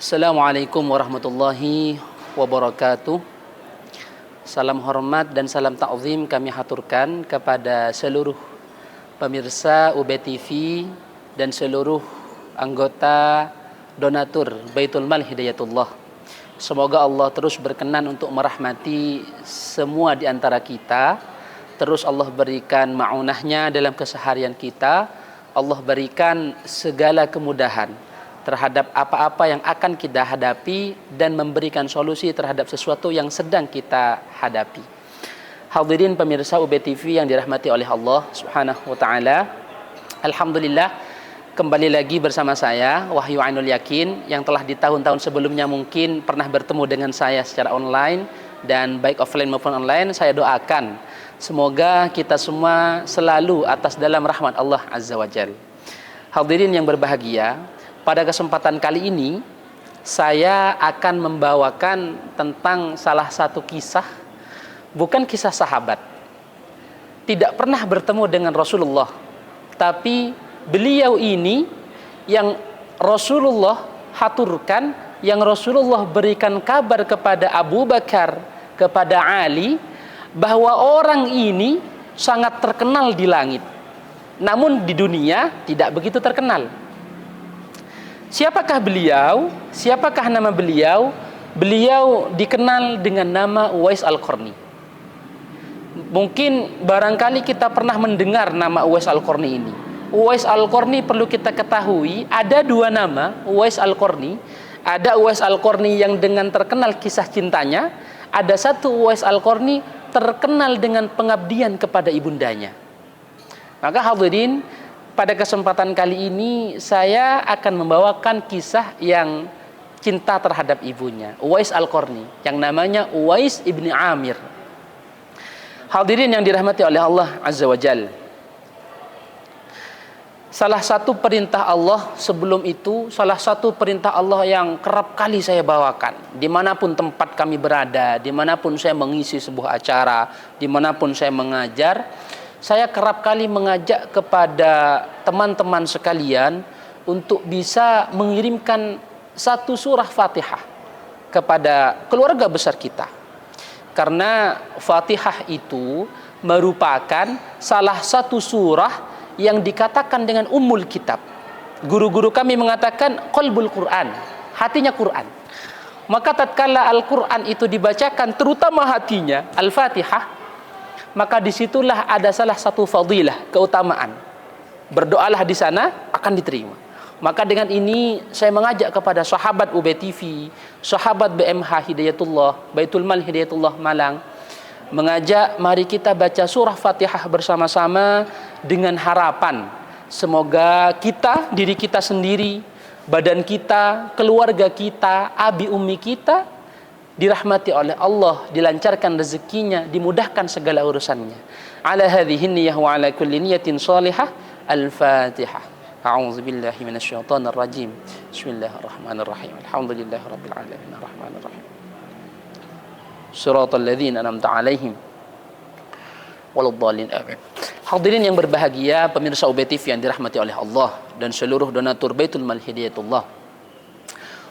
Assalamualaikum warahmatullahi wabarakatuh. Salam hormat dan salam ta'zim kami haturkan kepada seluruh pemirsa UB TV dan seluruh anggota donatur Baitul Mal Hidayatullah. Semoga Allah terus berkenan untuk merahmati semua di antara kita. Terus Allah berikan ma'unahnya dalam keseharian kita. Allah berikan segala kemudahan terhadap apa-apa yang akan kita hadapi dan memberikan solusi terhadap sesuatu yang sedang kita hadapi. Hadirin pemirsa UB TV yang dirahmati oleh Allah Subhanahu wa taala. Alhamdulillah kembali lagi bersama saya Wahyu Ainul Yakin yang telah di tahun-tahun sebelumnya mungkin pernah bertemu dengan saya secara online dan baik offline maupun online. Saya doakan semoga kita semua selalu atas dalam rahmat Allah Azza wa Jalla. Hadirin yang berbahagia, pada kesempatan kali ini saya akan membawakan tentang salah satu kisah, bukan kisah sahabat. Tidak pernah bertemu dengan Rasulullah, tapi beliau ini yang Rasulullah haturkan, yang Rasulullah berikan kabar kepada Abu Bakar, kepada Ali, bahwa orang ini sangat terkenal di langit, namun di dunia tidak begitu terkenal. Siapakah beliau? Siapakah nama beliau? Beliau dikenal dengan nama Uwais Al-Qarni. Mungkin barangkali kita pernah mendengar nama Uwais Al-Qarni ini. Uwais Al-Qarni perlu kita ketahui ada dua nama Uwais Al-Qarni. Ada Uwais Al-Qarni yang dengan terkenal kisah cintanya. Ada satu Uwais Al-Qarni terkenal dengan pengabdian kepada ibundanya. Maka hadirin, pada kesempatan kali ini saya akan membawakan kisah yang cinta terhadap ibunya, Uwais Al-Qarni, yang namanya Uwais ibni Amir. Hadirin yang dirahmati oleh Allah Azza wa Jalla. Salah satu perintah Allah sebelum itu, salah satu perintah Allah yang kerap kali saya bawakan, dimanapun tempat kami berada, dimanapun saya mengisi sebuah acara, dimanapun saya mengajar, saya kerap kali mengajak kepada teman-teman sekalian untuk bisa mengirimkan satu surah Fatihah kepada keluarga besar kita. Karena Fatihah itu merupakan salah satu surah yang dikatakan dengan ummul kitab. Guru-guru kami mengatakan qalbul Quran, hatinya Quran. Maka tatkala Al-Quran itu dibacakan, terutama hatinya, Al-Fatihah, maka disitulah ada salah satu fadilah, keutamaan. Berdoalah di sana akan diterima. Maka dengan ini saya mengajak kepada sahabat UB TV, sahabat BMH Hidayatullah, Baitul Mal Hidayatullah Malang, mengajak mari kita baca surah Fatihah bersama-sama dengan harapan semoga kita, diri kita sendiri, badan kita, keluarga kita, abi ummi kita dirahmati oleh Allah, dilancarkan rezekinya, dimudahkan segala urusannya. Ala hadhihi niyyah wa ala kulli niyatin salihah. Al-Fatihah. A'udzu billahi minasyaitonir rajim. Bismillahirrahmanirrahim. Alhamdulillahirabbil alamin arrahmanir rahim. Shiratal ladzina an'amta 'alaihim waladdallin. Amin. Hadirin yang berbahagia, pemirsa UB TV yang dirahmati oleh Allah dan seluruh donatur Baitul Mal Hidayatullah.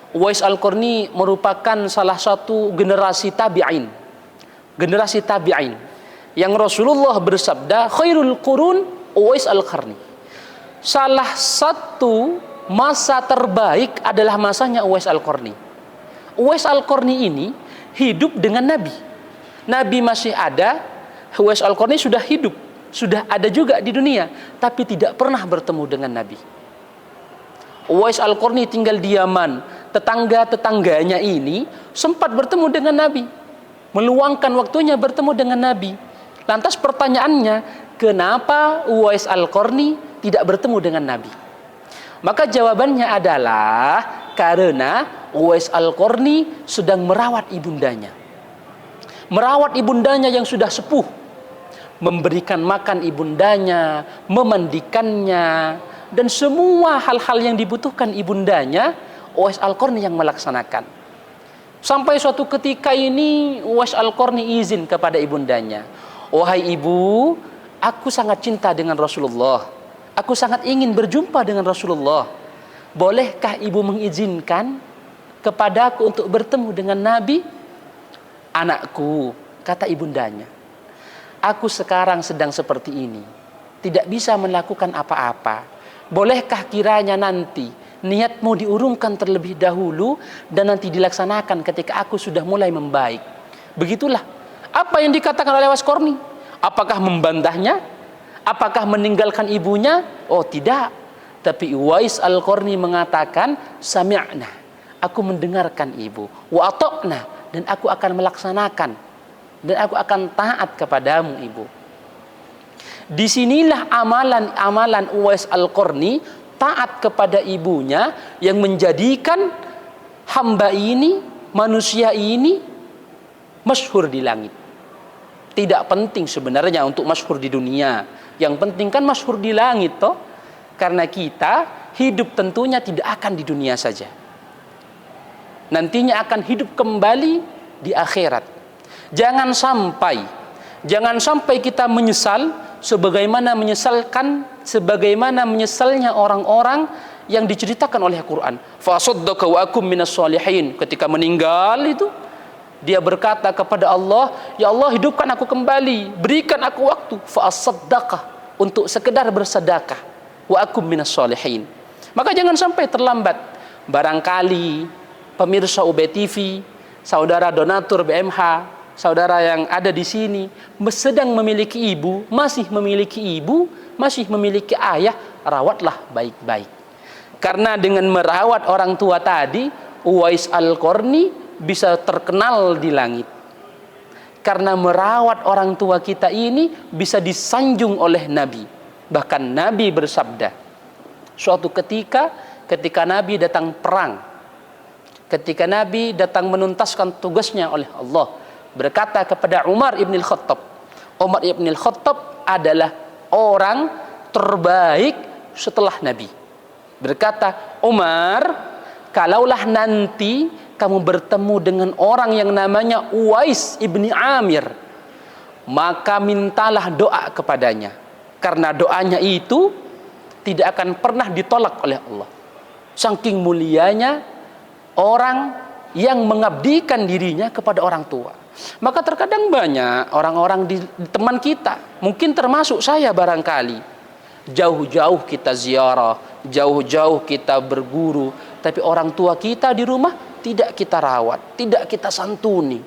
Uwais Al-Qarni merupakan salah satu generasi tabi'in. Generasi tabi'in yang Rasulullah bersabda, khairul qurun Uwais Al-Qarni. Salah satu masa terbaik adalah masanya Uwais Al-Qarni. Uwais Al-Qarni ini hidup dengan Nabi. Nabi masih ada, Uwais Al-Qarni sudah hidup, sudah ada juga di dunia, tapi tidak pernah bertemu dengan Nabi. Uwais Al-Qarni tinggal di Yaman. Tetangga-tetangganya ini sempat bertemu dengan Nabi, meluangkan waktunya bertemu dengan Nabi. Lantas pertanyaannya, kenapa Uwais Al-Qarni tidak bertemu dengan Nabi? Maka jawabannya adalah karena Uwais Al-Qarni sedang merawat ibundanya. Merawat ibundanya yang sudah sepuh, memberikan makan ibundanya, memandikannya, dan semua hal-hal yang dibutuhkan ibundanya, Uwais Al-Qarni yang melaksanakan. Sampai suatu ketika ini Uwais Al-Qarni izin kepada ibundanya, wahai ibu, aku sangat cinta dengan Rasulullah, aku sangat ingin berjumpa dengan Rasulullah. Bolehkah ibu mengizinkan kepadaku untuk bertemu dengan Nabi? Anakku, kata ibundanya, aku sekarang sedang seperti ini, tidak bisa melakukan apa-apa. Bolehkah kiranya nanti niatmu diurungkan terlebih dahulu dan nanti dilaksanakan ketika aku sudah mulai membaik? Begitulah apa yang dikatakan oleh Wasqorni. Apakah membantahnya? Apakah meninggalkan ibunya? Oh tidak. Tapi Uwais Al-Qarni mengatakan, sami'na, aku mendengarkan ibu, wa ata'na, dan aku akan melaksanakan, dan aku akan taat kepadamu ibu. Disinilah amalan Uwais Al-Qarni taat kepada ibunya yang menjadikan hamba ini, manusia ini masyhur di langit. Tidak penting sebenarnya untuk masyhur di dunia, yang penting kan masyhur di langit toh. Karena kita hidup tentunya tidak akan di dunia saja, nantinya akan hidup kembali di akhirat. Jangan sampai kita menyesal sebagaimana menyesalnya orang-orang yang diceritakan oleh Al-Quran. Fasaddaqa wa akum minas sholihin. Ketika meninggal itu dia berkata kepada Allah, ya Allah, hidupkan aku kembali, berikan aku waktu, fasaddaqa, untuk sekedar bersedekah, wa akum minas sholihin. Maka jangan sampai terlambat. Barangkali pemirsa UB TV, saudara donatur BMH, saudara yang ada di sini sedang memiliki ibu, masih memiliki ayah, rawatlah baik-baik. Karena dengan merawat orang tua tadi, Uwais Al-Qarni bisa terkenal di langit. Karena merawat orang tua kita ini bisa disanjung oleh Nabi. Bahkan Nabi bersabda, suatu ketika Nabi datang perang, ketika Nabi datang menuntaskan tugasnya oleh Allah, berkata kepada Umar ibn al-Khattab. Umar ibn al-Khattab adalah orang terbaik setelah Nabi. Berkata, Umar, kalaulah nanti kamu bertemu dengan orang yang namanya Uwais ibni Amir, maka mintalah doa kepadanya. Karena doanya itu tidak akan pernah ditolak oleh Allah. Saking mulianya orang yang mengabdikan dirinya kepada orang tua. Maka terkadang banyak orang-orang di teman kita, mungkin termasuk saya barangkali, jauh-jauh kita ziarah, jauh-jauh kita berguru, tapi orang tua kita di rumah tidak kita rawat, tidak kita santuni.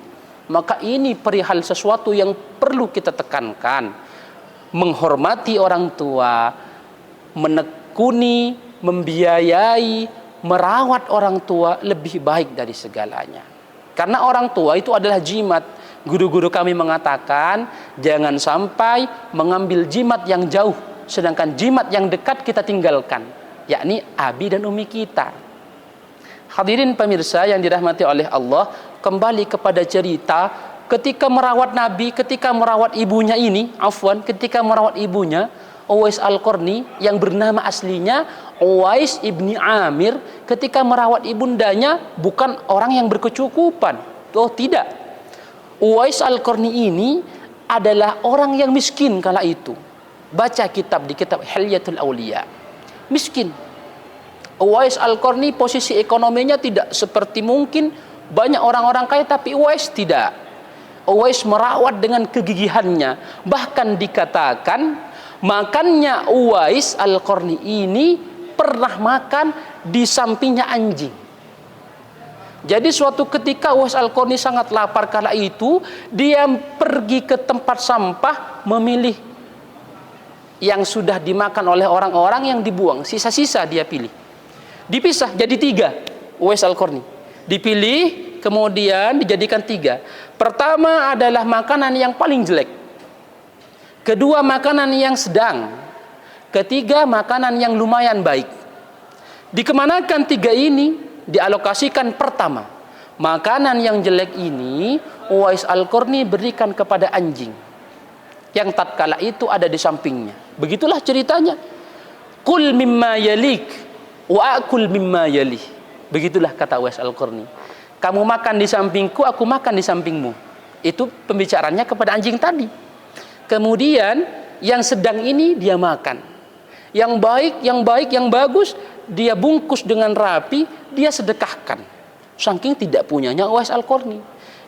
Maka ini perihal sesuatu yang perlu kita tekankan. Menghormati orang tua, menekuni, membiayai, merawat orang tua lebih baik dari segalanya. Karena orang tua itu adalah jimat. Guru-guru kami mengatakan, jangan sampai mengambil jimat yang jauh, sedangkan jimat yang dekat kita tinggalkan, yakni abi dan umi kita. Hadirin pemirsa yang dirahmati oleh Allah, kembali kepada cerita ketika merawat Nabi, ketika merawat ibunya Uwais Al-Qarni yang bernama aslinya Uwais ibni Amir, ketika merawat ibundanya bukan orang yang berkecukupan. Oh tidak. Uwais Al-Qarni ini adalah orang yang miskin kala itu. Baca di kitab Hilyatul Auliya. Miskin. Uwais Al-Qarni posisi ekonominya tidak seperti mungkin banyak orang-orang kaya, tapi Uwais tidak. Uwais merawat dengan kegigihannya. Bahkan dikatakan makannya Uwais Al-Qarni ini pernah makan di sampingnya anjing. Jadi suatu ketika Uwais Al-Qarni sangat lapar kala itu, dia pergi ke tempat sampah memilih yang sudah dimakan oleh orang-orang yang dibuang. Sisa-sisa dia pilih. Dipisah jadi 3 Uwais Al-Qarni. Dipilih kemudian dijadikan 3. Pertama adalah makanan yang paling jelek. Kedua makanan yang sedang. Ketiga makanan yang lumayan baik. Dikemanakan 3 ini? Dialokasikan pertama. Makanan yang jelek ini Uwais Al-Qarni berikan kepada anjing yang tatkala itu ada di sampingnya. Begitulah ceritanya. Kul mimma yalik wa akul mimma yalih. Begitulah kata Uwais Al-Qarni. Kamu makan di sampingku, aku makan di sampingmu. Itu pembicaranya kepada anjing tadi. Kemudian yang sedang ini dia makan. Yang baik, yang bagus dia bungkus dengan rapi, dia sedekahkan. Saking tidak punyanya Uwais Al-Qarni.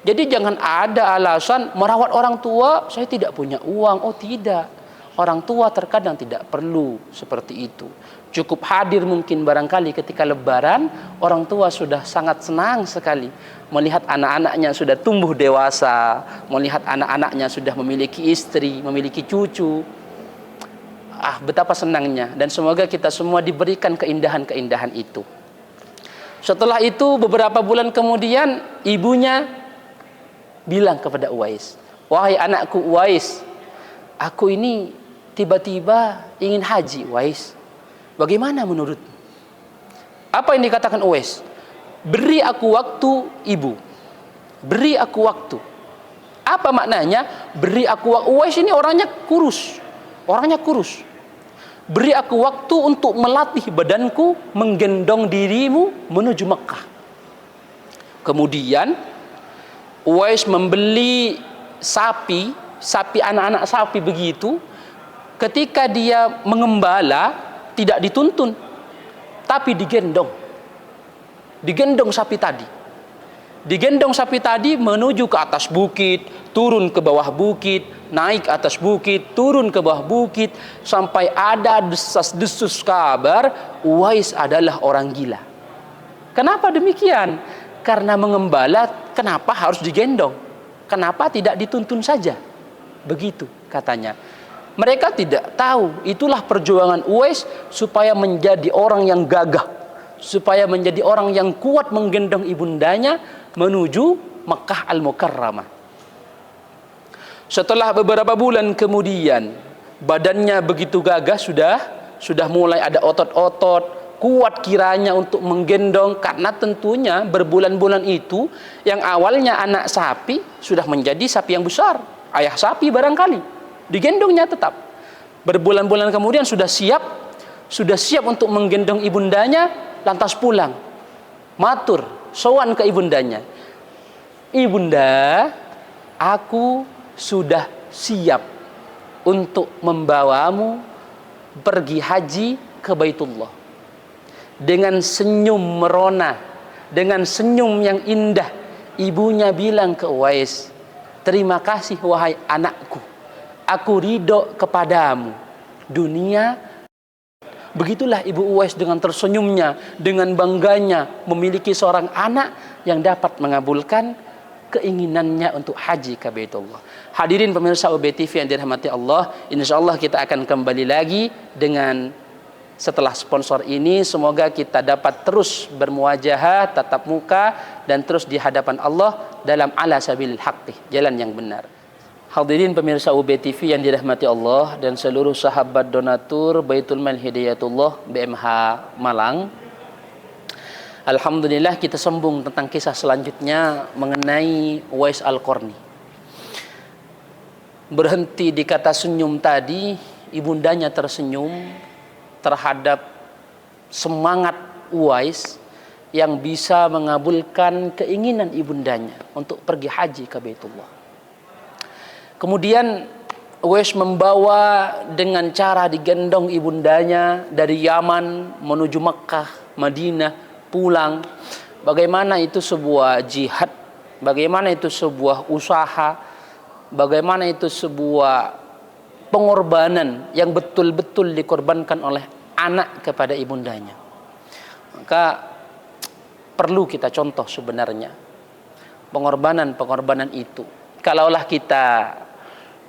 Jadi jangan ada alasan merawat orang tua, saya tidak punya uang. Oh tidak. Orang tua terkadang tidak perlu seperti itu. Cukup hadir mungkin barangkali ketika lebaran, orang tua sudah sangat senang sekali melihat anak-anaknya sudah tumbuh dewasa, melihat anak-anaknya sudah memiliki istri, memiliki cucu. Betapa senangnya, dan semoga kita semua diberikan keindahan-keindahan itu. Setelah itu beberapa bulan kemudian ibunya bilang kepada Uwais, "Wahai anakku Uwais, aku ini tiba-tiba ingin haji, Uwais. Bagaimana menurutmu?" Apa yang dikatakan Uwais? "Beri aku waktu, ibu. Beri aku waktu." Apa maknanya? Beri aku waktu. Uwais ini orangnya kurus. Beri aku waktu untuk melatih badanku menggendong dirimu menuju Mekah. Kemudian Uwais membeli sapi anak-anak sapi begitu. Ketika dia mengembala tidak dituntun, tapi digendong sapi tadi. Digendong sapi tadi menuju ke atas bukit, turun ke bawah bukit, naik atas bukit, turun ke bawah bukit, sampai ada desas-desus kabar Uwais adalah orang gila. Kenapa demikian? Karena mengembala kenapa harus digendong? Kenapa tidak dituntun saja? Begitu katanya. Mereka tidak tahu itulah perjuangan Uwais supaya menjadi orang yang gagah, supaya menjadi orang yang kuat menggendong ibundanya menuju Makkah Al-Mukarramah. Setelah beberapa bulan kemudian, badannya begitu gagah, sudah mulai ada otot-otot, kuat kiranya untuk menggendong, karena tentunya berbulan-bulan itu yang awalnya anak sapi sudah menjadi sapi yang besar, ayah sapi barangkali, digendongnya tetap. Berbulan-bulan kemudian sudah siap untuk menggendong ibundanya, lantas pulang. Matur, sowan ke ibundanya. "Ibunda, aku sudah siap untuk membawamu pergi haji ke Baitullah." Dengan senyum merona, dengan senyum yang indah, ibunya bilang ke Uwais, "Terima kasih wahai anakku, aku ridho kepadamu dunia." Begitulah ibu Uwais dengan tersenyumnya, dengan bangganya memiliki seorang anak yang dapat mengabulkan keinginannya untuk haji ke Baitullah. Hadirin pemirsa UB TV yang dirahmati Allah, insyaallah kita akan kembali lagi dengan setelah sponsor ini. Semoga kita dapat terus bermuajahah, tatap muka, dan terus di hadapan Allah dalam ala sabilil haqqi, jalan yang benar. Hadirin pemirsa UB TV yang dirahmati Allah dan seluruh sahabat donatur Baitul Mal Hidayatullah BMH Malang. Alhamdulillah kita sambung tentang kisah selanjutnya mengenai Uwais Al-Qarni. Berhenti di kata senyum tadi, ibundanya tersenyum terhadap semangat Uwais yang bisa mengabulkan keinginan ibundanya untuk pergi haji ke Baitullah. Kemudian Uwais membawa dengan cara digendong ibundanya dari Yaman menuju Mekah, Madinah, pulang. Bagaimana itu sebuah jihad, bagaimana itu sebuah usaha, bagaimana itu sebuah pengorbanan yang betul-betul dikorbankan oleh anak kepada ibundanya. Maka perlu kita contoh sebenarnya pengorbanan itu. Kalaulah kita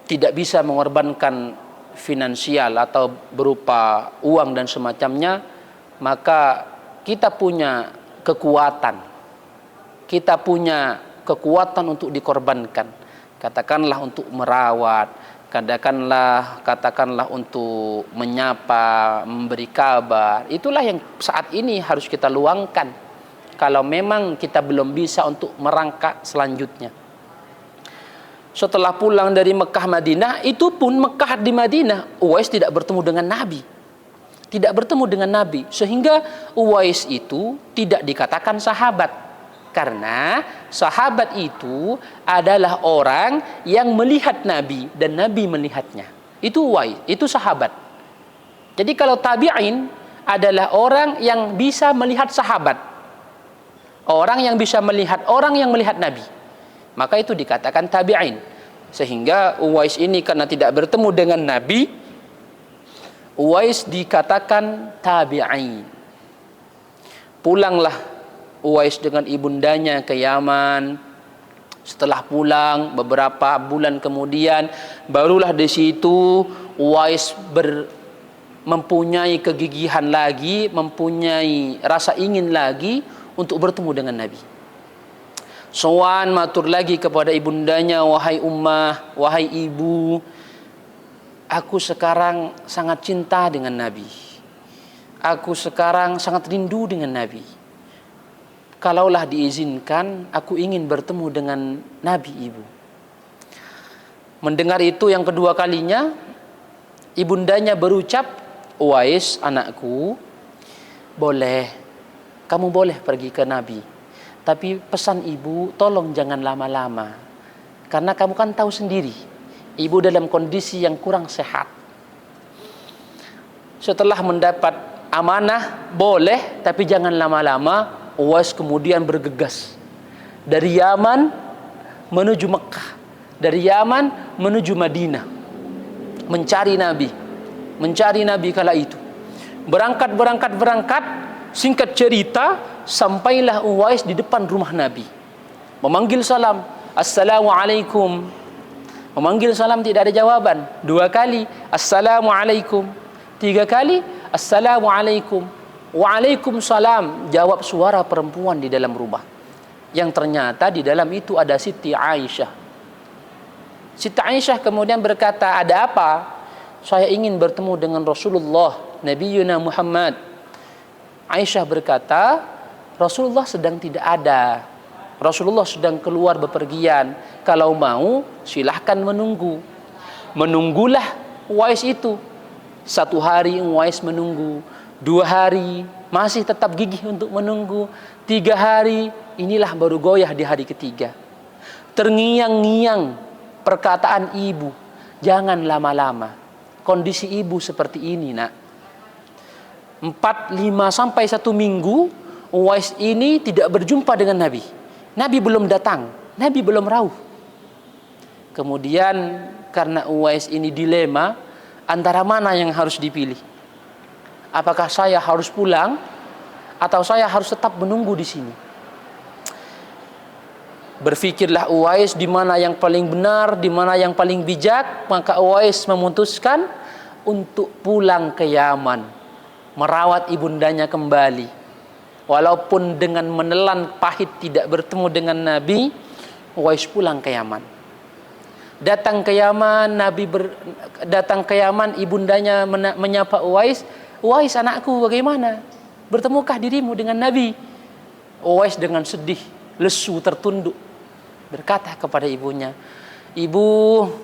tidak bisa mengorbankan finansial atau berupa uang dan semacamnya, maka kita punya kekuatan. Kita punya kekuatan untuk dikorbankan. Katakanlah untuk merawat, katakanlah untuk menyapa, memberi kabar. Itulah yang saat ini harus kita luangkan kalau memang kita belum bisa untuk merangkak selanjutnya. Setelah pulang dari Mekah Madinah, itu pun Mekah di Madinah, Uwais tidak bertemu dengan Nabi. Tidak bertemu dengan Nabi. Sehingga Uwais itu tidak dikatakan sahabat. Karena sahabat itu adalah orang yang melihat Nabi dan Nabi melihatnya. Itu Uwais, itu sahabat. Jadi kalau tabi'in adalah orang yang bisa melihat sahabat. Orang yang bisa melihat orang yang melihat Nabi. Maka itu dikatakan tabi'in. Sehingga Uwais ini karena tidak bertemu dengan Nabi, Uwais dikatakan tabi'in. Pulanglah Uwais dengan ibundanya ke Yaman. Setelah pulang beberapa bulan kemudian, barulah di situ Uwais mempunyai kegigihan lagi, mempunyai rasa ingin lagi untuk bertemu dengan Nabi. Sowan matur lagi kepada ibundanya, wahai ummah, wahai ibu, aku sekarang sangat cinta dengan Nabi. Aku sekarang sangat rindu dengan Nabi. Kalaulah diizinkan, aku ingin bertemu dengan Nabi, ibu. Mendengar itu yang kedua kalinya, ibundanya berucap, Uwais anakku, boleh, kamu boleh pergi ke Nabi. Tapi pesan ibu, tolong jangan lama-lama. Karena kamu kan tahu sendiri, ibu dalam kondisi yang kurang sehat. Setelah mendapat amanah, boleh, tapi jangan lama-lama. Uwais kemudian bergegas dari Yaman menuju Mekah, dari Yaman menuju Madinah, mencari Nabi kala itu. Berangkat. Singkat cerita, sampailah Uwais di depan rumah Nabi. Memanggil salam, Assalamualaikum. Memanggil salam tidak ada jawaban. 2 kali, Assalamualaikum. 3 kali, Assalamualaikum. Waalaikumsalam. Jawab suara perempuan di dalam rumah. Yang ternyata di dalam itu ada Siti Aisyah. Siti Aisyah kemudian berkata, ada apa? Saya ingin bertemu dengan Rasulullah, Nabiyuna Muhammad. Aisyah berkata, Rasulullah sedang tidak ada. Rasulullah sedang keluar bepergian. Kalau mau, silahkan menunggu. Menunggulah Uwais itu. 1 hari Uwais menunggu. 2 hari masih tetap gigih untuk menunggu. 3 hari, inilah baru goyah di hari ketiga. Terngiang-ngiang perkataan ibu, jangan lama-lama. Kondisi ibu seperti ini, nak. 4, 5 sampai 1 minggu Uwais ini tidak berjumpa dengan Nabi. Nabi belum datang, Nabi belum rauh. Kemudian karena Uwais ini dilema, antara mana yang harus dipilih? Apakah saya harus pulang atau saya harus tetap menunggu di sini? Berfikirlah Uwais di mana yang paling benar, di mana yang paling bijak. Maka Uwais memutuskan untuk pulang ke Yaman, merawat ibundanya kembali. Walaupun dengan menelan pahit tidak bertemu dengan Nabi, Uwais pulang ke Yaman. Datang ke Yaman, ibundanya menyapa Uwais, Uwais anakku, bagaimana? Bertemukah dirimu dengan Nabi? Uwais dengan sedih, lesu, tertunduk, berkata kepada ibunya, Ibu,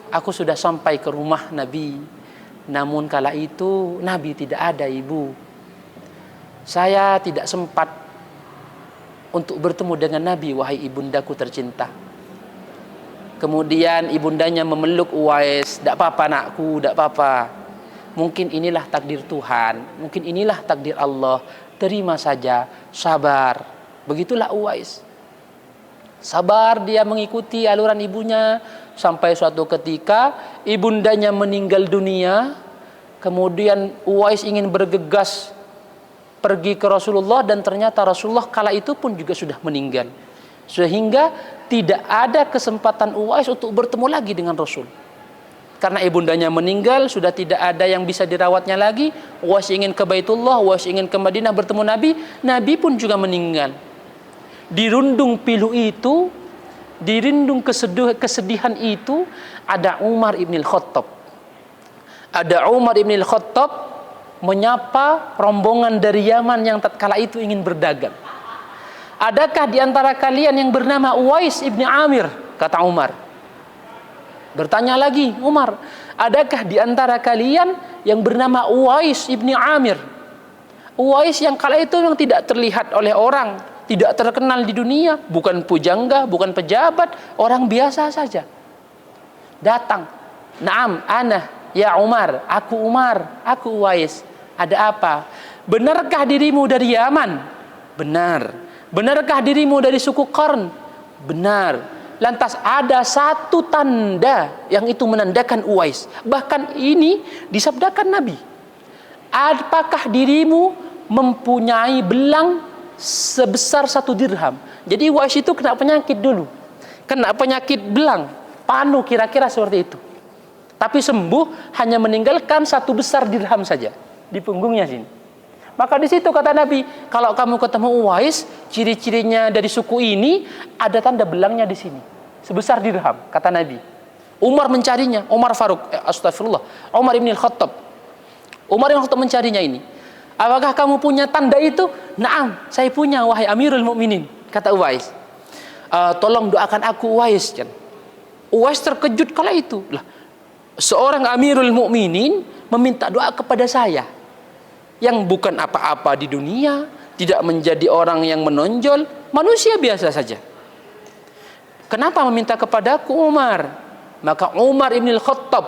aku sudah sampai ke rumah Nabi. Namun kala itu Nabi tidak ada, ibu. Saya tidak sempat untuk bertemu dengan Nabi, wahai ibundaku tercinta. Kemudian ibundanya memeluk Uwais, tidak apa-apa anakku, tidak apa-apa. Mungkin inilah takdir Tuhan, mungkin inilah takdir Allah. Terima saja, sabar. Begitulah Uwais. Sabar dia mengikuti aluran ibunya. Sampai suatu ketika ibundanya meninggal dunia. Kemudian Uwais ingin bergegas pergi ke Rasulullah, dan ternyata Rasulullah kala itu pun juga sudah meninggal. Sehingga tidak ada kesempatan Uwais untuk bertemu lagi dengan Rasul. Karena ibundanya meninggal, sudah tidak ada yang bisa dirawatnya lagi. Uwais ingin ke Baitullah, Uwais ingin ke Madinah bertemu Nabi. Nabi pun juga meninggal. Dirundung pilu itu, dirundung kesedihan itu, ada Umar ibn al-Khattab. Ada Umar ibn al-Khattab menyapa rombongan dari Yaman yang tatkala itu ingin berdagang. Adakah di antara kalian yang bernama Uwais ibn Amir? Kata Umar. Bertanya lagi Umar, adakah di antara kalian yang bernama Uwais ibn Amir? Uwais yang kala itu memang tidak terlihat oleh orang, tidak terkenal di dunia, bukan pujangga, bukan pejabat, orang biasa saja. Datang, "Naam, ana ya Umar, aku Uwais. Ada apa? Benarkah dirimu dari Yaman?" "Benar." Benarkah dirimu dari suku Qarn? Benar. Lantas ada satu tanda yang itu menandakan Uwais. Bahkan ini disabdakan Nabi. Apakah dirimu mempunyai belang sebesar 1 dirham? Jadi Uwais itu kena penyakit dulu. Kena penyakit belang, panu kira-kira seperti itu. Tapi sembuh, hanya meninggalkan 1 dirham saja di punggungnya sini. Maka di situ kata Nabi, kalau kamu ketemu Uwais, ciri-cirinya dari suku ini, ada tanda belangnya di sini, sebesar dirham, kata Nabi. Umar mencarinya, Umar Faruk, astagfirullah, Umar ibn Khattab. Umar ibn Khattab mencarinya ini. Apakah kamu punya tanda itu? Naam, saya punya, wahai Amirul Mukminin, kata Uwais. Tolong doakan aku, Uwais. Uwais terkejut kala itu. Lah, seorang Amirul Mukminin meminta doa kepada saya, yang bukan apa-apa di dunia, tidak menjadi orang yang menonjol, manusia biasa saja. Kenapa meminta kepadaku, Umar? Maka Umar ibn Khattab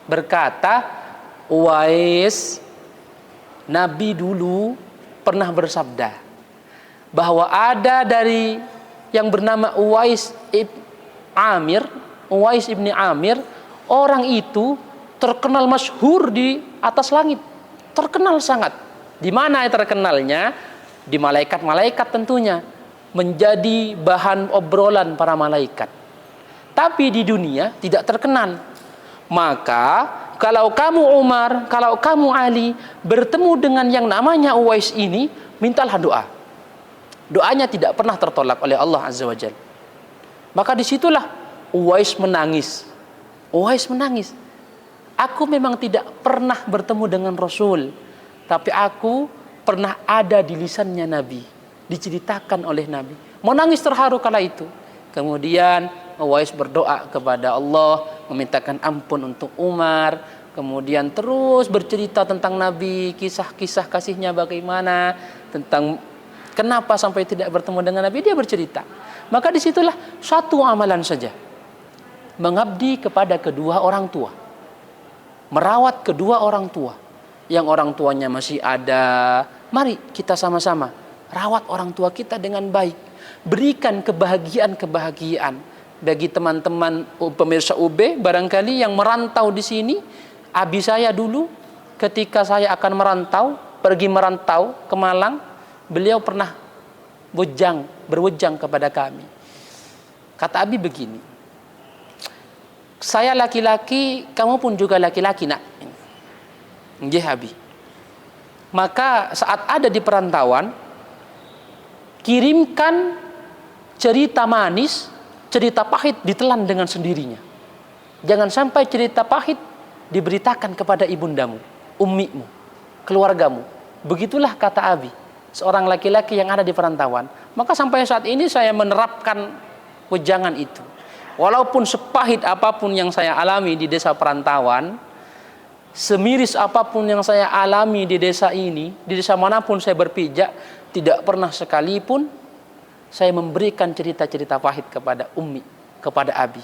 berkata, Uwais, Nabi dulu pernah bersabda bahwa ada dari yang bernama Uwais ibn Amir, orang itu terkenal masyhur di atas langit. Terkenal sangat. Di mana terkenalnya? Di malaikat-malaikat tentunya. Menjadi bahan obrolan para malaikat. Tapi di dunia tidak terkenal. Maka kalau kamu Umar, kalau kamu Ali bertemu dengan yang namanya Uwais ini, mintalah doa. Doanya tidak pernah tertolak oleh Allah Azza wa Jalla. Maka disitulah Uwais menangis. Uwais menangis. Aku memang tidak pernah bertemu dengan Rasul, tapi aku pernah ada di lisannya Nabi, diceritakan oleh Nabi. Menangis terharu kala itu. Kemudian Uwais berdoa kepada Allah, memintakan ampun untuk Umar. Kemudian terus bercerita tentang Nabi, kisah-kisah kasihnya bagaimana, tentang kenapa sampai tidak bertemu dengan Nabi, dia bercerita. Maka disitulah satu amalan saja, mengabdi kepada kedua orang tua. Merawat kedua orang tua. Yang orang tuanya masih ada, mari kita sama-sama rawat orang tua kita dengan baik. Berikan kebahagiaan-kebahagiaan bagi teman-teman pemirsa UB barangkali yang merantau di sini. Abi saya dulu ketika saya akan pergi merantau ke Malang, beliau pernah berwejang kepada kami. Kata Abi begini, saya laki-laki, kamu pun juga laki-laki, nak. Nggih, Abi. Maka saat ada di perantauan, kirimkan cerita manis, cerita pahit ditelan dengan sendirinya. Jangan sampai cerita pahit diberitakan kepada ibundamu, ummimu, keluargamu. Begitulah kata Abi, seorang laki-laki yang ada di perantauan. Maka sampai saat ini saya menerapkan wejangan itu. Walaupun sepahit apapun yang saya alami di desa perantauan, semiris apapun yang saya alami di desa ini, di desa manapun saya berpijak, tidak pernah sekalipun saya memberikan cerita-cerita pahit kepada ummi, kepada Abi.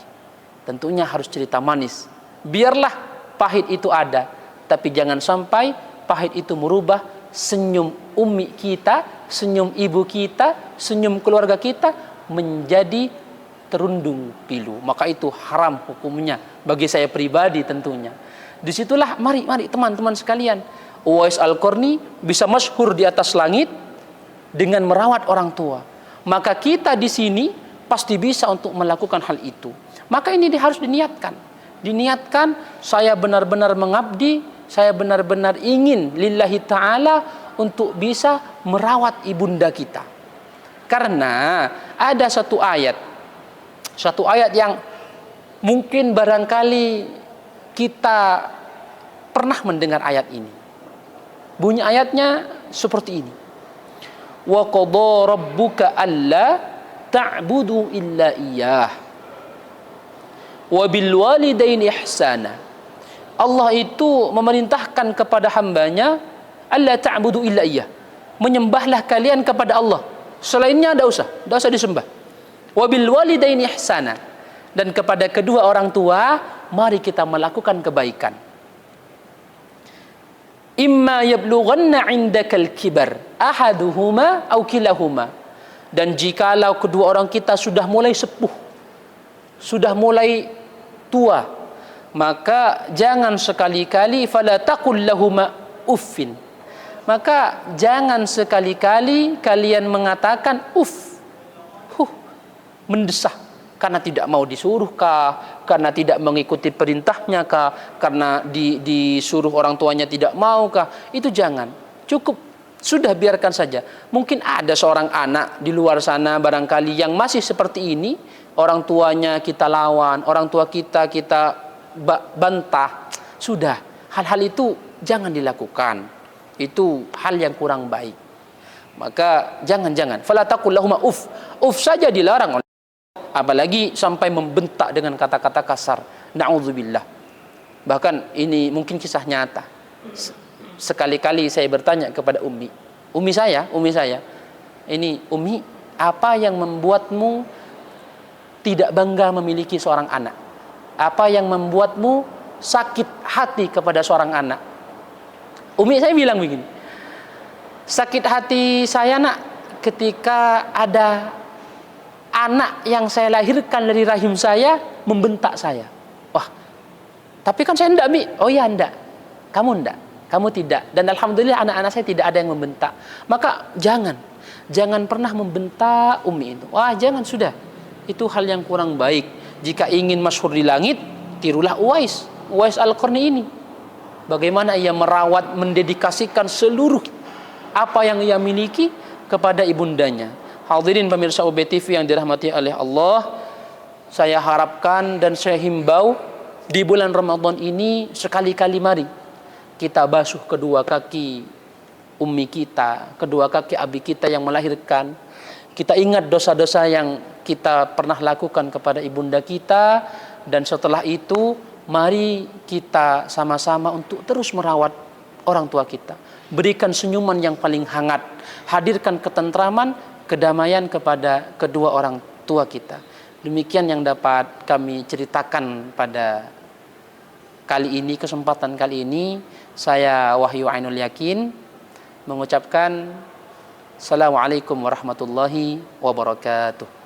Tentunya harus cerita manis. Biarlah pahit itu ada, tapi jangan sampai pahit itu merubah senyum ummi kita, senyum ibu kita, senyum keluarga kita menjadi terundung pilu. Maka itu haram hukumnya bagi saya pribadi tentunya. Disitulah mari teman-teman sekalian, Uwais Al-Qarni bisa masyhur di atas langit dengan merawat orang tua. Maka kita di sini pasti bisa untuk melakukan hal itu. Maka ini harus diniatkan saya benar-benar mengabdi, saya benar-benar ingin lillahi ta'ala untuk bisa merawat ibunda kita. Karena ada satu ayat yang mungkin barangkali kita pernah mendengar ayat ini. Bunyi ayatnya seperti ini. Wa qadha rabbuka alla ta'budu illa iyyah wa bil walidaini ihsana. Allah itu memerintahkan kepada hambanya alla ta'budu illa iyyah. Menyembahlah kalian kepada Allah. Selainnya tidak usah disembah. Wabil walidaini ihsana, dan kepada kedua orang tua mari kita melakukan kebaikan. Imma yablughanna 'indakal kibar ahaduhuma aw kilahuma Dan jikalau kedua orang kita sudah mulai sepuh, sudah mulai tua, maka jangan sekali-kali fala taqul lahuma uffin. Maka jangan sekali-kali kalian mengatakan mendesah, karena tidak mau disuruh kah, karena tidak mengikuti perintahnya kah, karena disuruh orang tuanya tidak mau kah. Itu jangan. Cukup, sudah biarkan saja. Mungkin ada seorang anak di luar sana barangkali yang masih seperti ini, orang tuanya kita lawan, orang tua kita bantah. Sudah, hal-hal itu jangan dilakukan. Itu hal yang kurang baik. Maka jangan. Fala taqul lahuma uff. Uff saja dilarang, apalagi sampai membentak dengan kata-kata kasar. Na'udzubillah. Bahkan ini mungkin kisah nyata. Sekali-kali saya bertanya kepada Umi saya, ini Umi, apa yang membuatmu tidak bangga memiliki seorang anak? Apa yang membuatmu sakit hati kepada seorang anak? Umi saya bilang begini, sakit hati saya nak ketika ada anak yang saya lahirkan dari rahim saya membentak saya. Wah, tapi kan saya enggak, Mi. Oh ya enggak, kamu enggak, kamu tidak. Dan alhamdulillah anak-anak saya tidak ada yang membentak. Maka jangan pernah membentak Umi itu. Wah, jangan, sudah. Itu hal yang kurang baik. Jika ingin masyhur di langit, tirulah Uwais Al-Qarni ini. Bagaimana ia merawat, mendedikasikan seluruh apa yang ia miliki kepada ibundanya. Hadirin pemirsa UBTV yang dirahmati oleh Allah, saya harapkan dan saya himbau di bulan Ramadan ini sekali-kali mari kita basuh kedua kaki Umi kita, kedua kaki abi kita yang melahirkan. Kita ingat dosa-dosa yang kita pernah lakukan kepada ibunda kita, dan setelah itu mari kita sama-sama untuk terus merawat orang tua kita. Berikan senyuman yang paling hangat, hadirkan ketentraman, kedamaian kepada kedua orang tua kita. Demikian yang dapat kami ceritakan pada kali ini, kesempatan kali ini. Saya Wahyu Ainul Yakin mengucapkan Assalamualaikum warahmatullahi wabarakatuh.